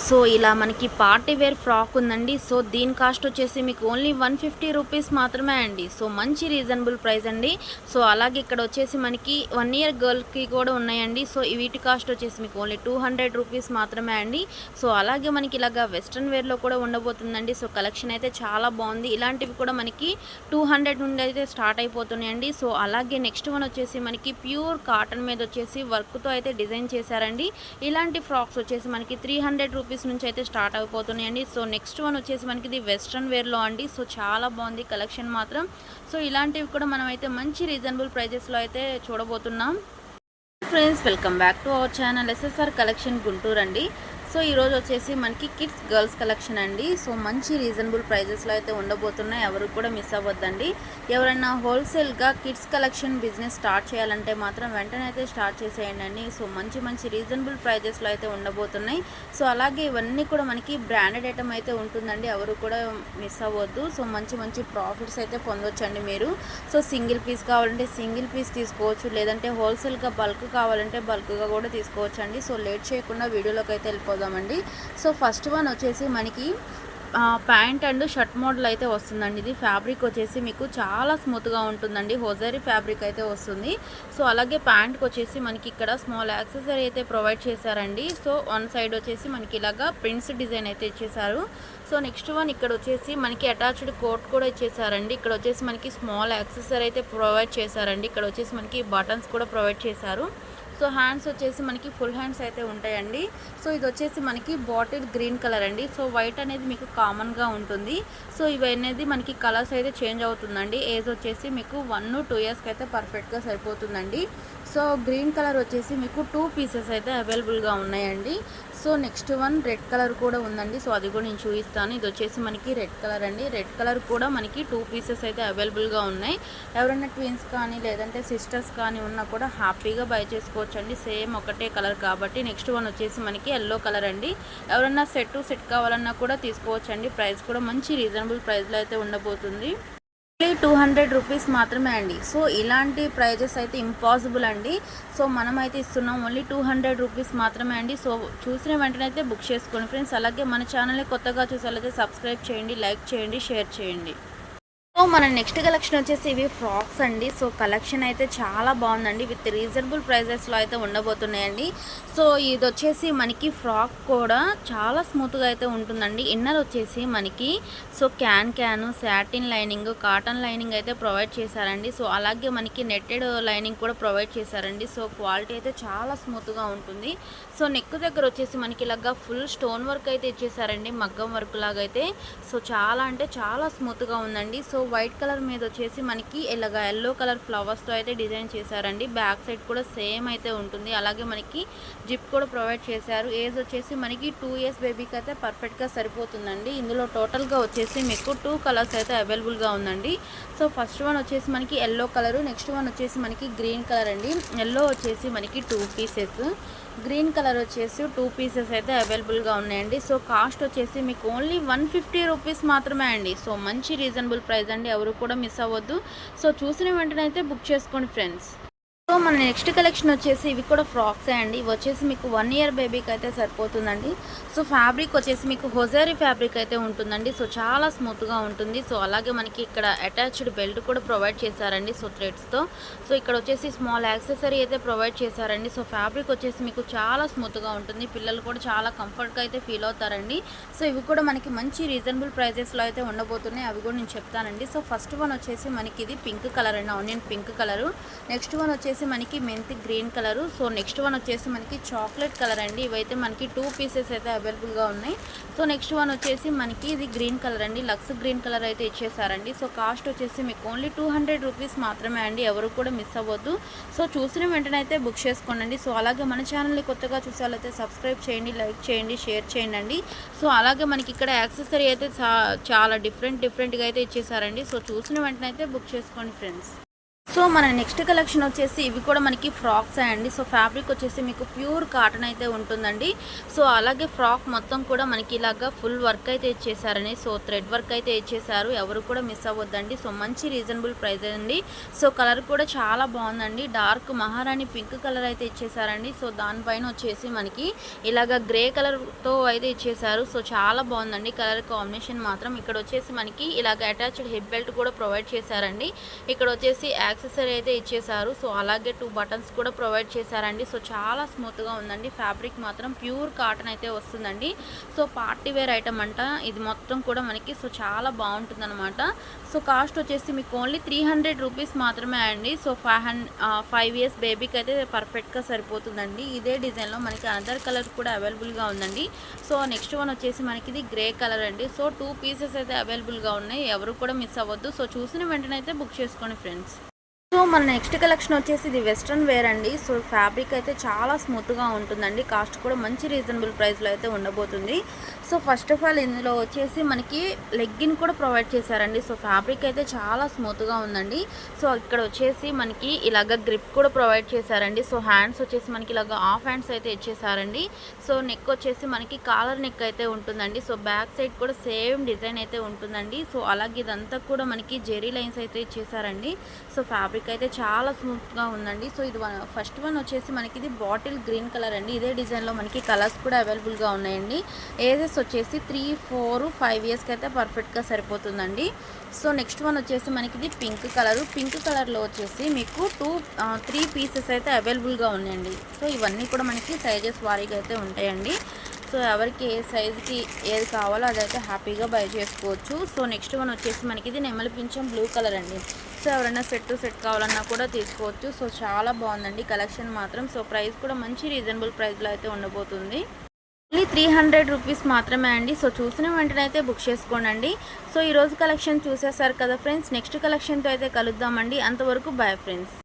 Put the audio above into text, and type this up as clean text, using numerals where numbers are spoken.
So ఇలా మనకి party wear frock ఉందండి. సో దీని కాస్ట్ వచ్చేసి మీకు ఓన్లీ 150 రూపీస్ మాత్రమే అండి. సో మంచి రీజనబుల్ ప్రైస్ అండి. సో అలాగే ఇక్కడ వచ్చేసి మనకి 1 ఇయర్ గర్ల్కి కూడా ఉన్నాయండి. సో వీటి కాస్ట్ వచ్చేసి మీకు ఓన్లీ 200 రూపీస్ మాత్రమే అండి. సో అలాగే మనకి ఇలాగా వెస్ట్రన్ వేర్లో కూడా ఉండబోతుందండి. సో కలెక్షన్ అయితే చాలా బాగుంది. ఇలాంటివి కూడా మనకి 200 నుండి అయితే స్టార్ట్ అయిపోతున్నాయండి. సో అలాగే నెక్స్ట్ వన్ వచ్చేసి మనకి ప్యూర్ కాటన్ మీద వచ్చేసి వర్క్తో అయితే డిజైన్ చేశారండి. ఇలాంటి ఫ్రాక్స్ వచ్చేసి మనకి 300 రూపీస్ నుంచి అయితే స్టార్ట్ అయిపోతున్నాయండి. సో నెక్స్ట్ వన్ వచ్చేసి మనకి ఇది వెస్ట్రన్ వేర్లో అండి. సో చాలా బాగుంది కలెక్షన్ మాత్రం. సో ఇలాంటివి కూడా మనం అయితే మంచి రీజనబుల్ ప్రైజెస్లో అయితే చూడబోతున్నాం. Friends, welcome back to our channel SSR collection Guntur అండి. సో ఈరోజు వచ్చేసి మనకి కిడ్స్ గర్ల్స్ కలెక్షన్ అండి. సో మంచి రీజనబుల్ ప్రైజెస్లో అయితే ఉండబోతున్నాయి. ఎవరు కూడా మిస్ అవ్వద్దండి. ఎవరైనా హోల్సేల్గా కిడ్స్ కలెక్షన్ బిజినెస్ స్టార్ట్ చేయాలంటే మాత్రం వెంటనే అయితే స్టార్ట్ చేసేయండి అండి. సో మంచి రీజనబుల్ ప్రైజెస్లో అయితే ఉండబోతున్నాయి. సో అలాగే ఇవన్నీ కూడా మనకి బ్రాండెడ్ ఐటమ్ అయితే ఉంటుందండి. ఎవరు కూడా మిస్ అవ్వద్దు. సో మంచి ప్రాఫిట్స్ అయితే పొందొచ్చండి మీరు. సో సింగిల్ పీస్ కావాలంటే సింగిల్ పీస్ తీసుకోవచ్చు, లేదంటే హోల్సేల్గా బల్క్ కావాలంటే బల్క్గా కూడా తీసుకోవచ్చు అండి. సో లేట్ చేయకుండా వీడియోలోకి అయితే వెళ్ళిపోదామండి. సో ఫస్ట్ వన్ వచ్చేసి మనకి ప్యాంట్ అండ్ షర్ట్ మోడల్ అయితే వస్తుందండి. ఇది ఫ్యాబ్రిక్ వచ్చేసి మీకు చాలా స్మూత్గా ఉంటుందండి. హోజరీ ఫ్యాబ్రిక్ అయితే వస్తుంది. సో అలాగే ప్యాంట్కి వచ్చేసి మనకి ఇక్కడ స్మాల్ యాక్సెసరీ అయితే ప్రొవైడ్ చేశారండి. సో వన్ సైడ్ వచ్చేసి మనకి ఇలాగా ప్రింట్స్ డిజైన్ అయితే ఇచ్చేసారు. సో నెక్స్ట్ వన్ ఇక్కడ వచ్చేసి మనకి అటాచ్డ్ కోట్ కూడా ఇచ్చేసారండి. ఇక్కడ వచ్చేసి మనకి స్మాల్ యాక్సెసరీ అయితే ప్రొవైడ్ చేశారండి. ఇక్కడ వచ్చేసి మనకి బటన్స్ కూడా ప్రొవైడ్ చేశారు. సో హ్యాండ్స్ వచ్చేసి మనకి ఫుల్ హ్యాండ్స్ అయితే ఉంటాయండి. సో ఇది వచ్చేసి మనకి బాటిల్ గ్రీన్ కలర్ అండి. సో వైట్ అనేది మీకు కామన్గా ఉంటుంది. సో ఇవి అనేది మనకి కలర్స్ అయితే చేంజ్ అవుతుందండి. ఏజ్ వచ్చేసి మీకు 1-2 ఇయర్స్కి అయితే పర్ఫెక్ట్గా సరిపోతుందండి. సో గ్రీన్ కలర్ వచ్చేసి మీకు 2 పీసెస్ అయితే అవైలబుల్గా ఉన్నాయండి. So next one red colour కూడా ఉందండి. సో అది కూడా నేను చూపిస్తాను. ఇది వచ్చేసి మనకి రెడ్ కలర్ అండి. రెడ్ కలర్ కూడా మనకి 2 పీసెస్ అయితే అవైలబుల్గా ఉన్నాయి. ఎవరైనా ట్విన్స్ కానీ లేదంటే సిస్టర్స్ కానీ ఉన్నా కూడా హ్యాపీగా బై చేసుకోవచ్చండి. సేమ్ ఒకటే కలర్ కాబట్టి. నెక్స్ట్ వన్ వచ్చేసి మనకి ఎల్లో కలర్ అండి. ఎవరైనా సెట్ కావాలన్నా కూడా తీసుకోవచ్చండి. ప్రైస్ కూడా మంచి రీజనబుల్ ప్రైస్లో అయితే ఉండబోతుంది. 200 రూపీస్ మాత్రమే అండి. సో ఇలాంటి ప్రైజెస్ అయితే ఇంపాసిబుల్ అండి. సో మనమైతే ఇస్తున్నాం ఓన్లీ 200 రూపీస్ మాత్రమే అండి. సో చూసిన వెంటనే అయితే బుక్ చేసుకోండి ఫ్రెండ్స్. అలాగే మన ఛానల్ని కొత్తగా చూసేలాగైతే సబ్స్క్రైబ్ చేయండి, లైక్ చేయండి, షేర్ చేయండి. సో మన నెక్స్ట్ కలెక్షన్ వచ్చేసి ఇవి ఫ్రాక్స్ అండి. సో కలెక్షన్ అయితే చాలా బాగుందండి. విత్ రీజనబుల్ ప్రైజెస్లో అయితే ఉండబోతున్నాయండి. సో ఇది వచ్చేసి మనకి ఫ్రాక్ కూడా చాలా స్మూత్గా అయితే ఉంటుందండి. ఇన్నర్ వచ్చేసి మనకి so can satin lining, cotton lining అయితే ప్రొవైడ్ చేశారండి. సో అలాగే మనకి నెట్టెడ్ లైనింగ్ కూడా ప్రొవైడ్ చేశారండి. సో క్వాలిటీ అయితే చాలా స్మూత్గా ఉంటుంది. సో నెక్ దగ్గర వచ్చేసి మనకి ఇలాగా ఫుల్ స్టోన్ వర్క్ అయితే ఇచ్చేసారండి, మగ్గం వర్క్ లాగా అయితే. సో చాలా అంటే చాలా స్మూత్గా ఉందండి. సో వైట్ కలర్ మీద వచ్చేసి మనకి ఇలాగా ఎల్లో కలర్ ఫ్లవర్స్తో అయితే డిజైన్ చేశారండి. బ్యాక్ సైడ్ కూడా సేమ్ అయితే ఉంటుంది. అలాగే మనకి జిప్ కూడా ప్రొవైడ్ చేశారు. ఏజ్ వచ్చేసి మనకి 2 ఇయర్స్ బేబీకి అయితే పర్ఫెక్ట్గా సరిపోతుందండి. ఇందులో టోటల్గా వచ్చేసి మీకు 2 కలర్స్ అయితే అవైలబుల్గా ఉందండి. సో ఫస్ట్ వన్ వచ్చేసి మనకి ఎల్లో కలరు, నెక్స్ట్ వన్ వచ్చేసి మనకి గ్రీన్ కలర్ అండి. ఎల్లో వచ్చేసి మనకి 2 పీసెస్, గ్రీన్ కలర్ వచ్చేసి 2 పీసెస్ అయితే అవైలబుల్గా ఉన్నాయండి. సో కాస్ట్ వచ్చేసి మీకు ఓన్లీ 150 రూపీస్ మాత్రమే అండి. సో మంచి రీజనబుల్ ప్రైస్ అండి. ఎవరు కూడా మిస్ అవ్వద్దు. సో చూసిన వెంటనే అయితే బుక్ చేసుకోండి ఫ్రెండ్స్. సో మన నెక్స్ట్ కలెక్షన్ వచ్చేసి ఇవి కూడా ఫ్రాక్సే అండి. ఇవి వచ్చేసి మీకు 1 ఇయర్ బేబీకి అయితే సరిపోతుందండి. సో ఫ్యాబ్రిక్ వచ్చేసి మీకు హొజరీ ఫ్యాబ్రిక్ అయితే ఉంటుందండి. సో చాలా స్మూత్గా ఉంటుంది. సో అలాగే మనకి ఇక్కడ అటాచ్డ్ బెల్ట్ కూడా ప్రొవైడ్ చేశారండి. సో థ్రెడ్స్తో. సో ఇక్కడ వచ్చేసి స్మాల్ యాక్సెసరీ అయితే ప్రొవైడ్ చేశారండి. సో ఫ్యాబ్రిక్ వచ్చేసి మీకు చాలా స్మూత్గా ఉంటుంది. పిల్లలు కూడా చాలా కంఫర్ట్గా అయితే ఫీల్ అవుతారండి. సో ఇవి కూడా మనకి మంచి రీజనబుల్ ప్రైజెస్లో అయితే ఉండబోతున్నాయి. అవి కూడా నేను చెప్తానండి. సో ఫస్ట్ వన్ వచ్చేసి మనకి ఇది పింక్ కలర్ అండి, onion pink colour. Next one వచ్చేసి మనకి మెంతి green colour. So next one వచ్చేసి మనకి చాక్లెట్ కలర్ అండి. ఇవైతే మనకి 2 పీసెస్ అయితే అవైలబుల్గా ఉన్నాయి. సో నెక్స్ట్ వన్ వచ్చేసి మనకి ఇది గ్రీన్ కలర్ అండి. లక్స్ గ్రీన్ కలర్ అయితే ఇచ్చేసారండి. సో కాస్ట్ వచ్చేసి మీకు ఓన్లీ 200 రూపీస్ మాత్రమే అండి. ఎవరు కూడా మిస్ అవ్వద్దు. సో చూసిన వెంటనే అయితే బుక్ చేసుకోండి. సో అలాగే మన ఛానల్ని కొత్తగా చూసేవాళ్ళైతే సబ్స్క్రైబ్ చేయండి, లైక్ చేయండి, షేర్ చేయండి అండి. సో అలాగే మనకి ఇక్కడ యాక్సెసరీ అయితే చాలా డిఫరెంట్గా అయితే ఇచ్చేసారండి. సో చూసిన వెంటనే అయితే బుక్ చేసుకోండి ఫ్రెండ్స్. సో మన నెక్స్ట్ కలెక్షన్ వచ్చేసి ఇవి కూడా మనకి ఫ్రాక్స్ అండి. సో ఫ్యాబ్రిక్ వచ్చేసి మీకు ప్యూర్ కాటన్ అయితే ఉంటుందండి. సో అలాగే ఫ్రాక్ మొత్తం కూడా మనకి ఇలాగా ఫుల్ వర్క్ అయితే ఇచ్చేసారని, సో థ్రెడ్ వర్క్ అయితే ఇచ్చేసారు. ఎవరు కూడా మిస్ అవ్వద్దండి. సో మంచి రీజనబుల్ ప్రైస్ అండి. సో కలర్ కూడా చాలా బాగుందండి. డార్క్ మహారాణి పింక్ కలర్ అయితే ఇచ్చేసారండి. సో దానిపైన వచ్చేసి మనకి ఇలాగ గ్రే కలర్తో అయితే ఇచ్చేసారు. సో చాలా బాగుందండి కలర్ కాంబినేషన్ మాత్రం. ఇక్కడ వచ్చేసి మనకి ఇలాగ అటాచ్డ్ హిప్ బెల్ట్ కూడా ప్రొవైడ్ చేశారండి. ఇక్కడ వచ్చేసి యాక్సెసరీ అయితే ఇచ్చేసారు. సో అలాగే 2 బటన్స్ కూడా ప్రొవైడ్ చేశారండి. సో చాలా స్మూత్గా ఉందండి. ఫ్యాబ్రిక్ మాత్రం ప్యూర్ కాటన్ అయితే వస్తుందండి. సో పార్టీ వేర్ ఐటమ్ అంట ఇది మొత్తం కూడా మనకి. సో చాలా బాగుంటుంది అనమాట. సో కాస్ట్ వచ్చేసి మీకు ఓన్లీ 300 రూపీస్ మాత్రమే అండి. సో 5 ఇయర్స్ బేబీకి అయితే పర్ఫెక్ట్గా సరిపోతుందండి. ఇదే డిజైన్లో మనకి అదర్ కలర్ కూడా అవైలబుల్గా ఉందండి. సో నెక్స్ట్ వన్ వచ్చేసి మనకి ఇది గ్రే కలర్ అండి. సో 2 పీసెస్ అయితే అవైలబుల్గా ఉన్నాయి. ఎవరు కూడా మిస్ అవ్వద్దు. సో చూసిన వెంటనే అయితే బుక్ చేసుకోండి ఫ్రెండ్స్. సో మన నెక్స్ట్ కలెక్షన్ వచ్చేసి ఇది వెస్ట్రన్ వేర్ అండి. సో ఫ్యాబ్రిక్ అయితే చాలా స్మూత్గా ఉంటుందండి. కాస్ట్ కూడా మంచి రీజనబుల్ ప్రైస్లో అయితే ఉండబోతుంది. సో ఫస్ట్ ఆఫ్ ఆల్ ఇందులో వచ్చేసి మనకి లెగ్గిన్ కూడా ప్రొవైడ్ చేశారండి. సో ఫ్యాబ్రిక్ అయితే చాలా స్మూత్గా ఉందండి. సో ఇక్కడ వచ్చేసి మనకి ఇలాగ గ్రిప్ కూడా ప్రొవైడ్ చేశారండి. సో హ్యాండ్స్ వచ్చేసి మనకి ఇలాగ హాఫ్ హ్యాండ్స్ అయితే ఇచ్చేసారండి. సో నెక్ వచ్చేసి మనకి కాలర్ నెక్ అయితే ఉంటుందండి. సో బ్యాక్ సైడ్ కూడా సేమ్ డిజైన్ అయితే ఉంటుందండి. సో అలాగే ఇదంతా కూడా మనకి జెరీ లైన్స్ అయితే ఇచ్చేసారండి. సో ఫ్యాబ్రిక్ అయితే చాలా స్మూత్గా ఉందండి. సో ఇది ఫస్ట్ వన్ వచ్చేసి మనకి ఇది బాటిల్ గ్రీన్ కలర్ అండి. ఇదే డిజైన్లో మనకి కలర్స్ కూడా అవైలబుల్గా ఉన్నాయండి. ఏజెస్ వచ్చేసి 3, 4, 5 ఇయర్స్కి అయితే పర్ఫెక్ట్గా సరిపోతుందండి. సో నెక్స్ట్ వన్ వచ్చేసి మనకి ఇది పింక్ కలరు. పింక్ కలర్లో వచ్చేసి మీకు 3 పీసెస్ అయితే అవైలబుల్గా ఉన్నాయండి. సో ఇవన్నీ కూడా మనకి సైజెస్ వారీగా అయితే ఉంటాయండి. సో ఎవరికి ఏ సైజుకి ఏది కావాలో అదైతే హ్యాపీగా బై చేసుకోవచ్చు. సో నెక్స్ట్ వన్ వచ్చేసి మనకి ఇది నెమలి పింఛం బ్లూ కలర్ అండి. సో ఎవరైనా సెట్ కావాలన్నా కూడా తీసుకోవచ్చు. సో చాలా బాగుందండి కలెక్షన్ మాత్రం. సో ప్రైస్ కూడా మంచి రీజనబుల్ ప్రైస్లో అయితే ఉండబోతుంది. ఓన్లీ 300 రూపీస్ మాత్రమే అండి. సో చూసిన వెంటనే అయితే బుక్ చేసుకోండి. సో ఈరోజు కలెక్షన్ చూసేసారు కదా ఫ్రెండ్స్. నెక్స్ట్ కలెక్షన్తో అయితే కలుద్దామండి. అంతవరకు బాయ్ ఫ్రెండ్స్.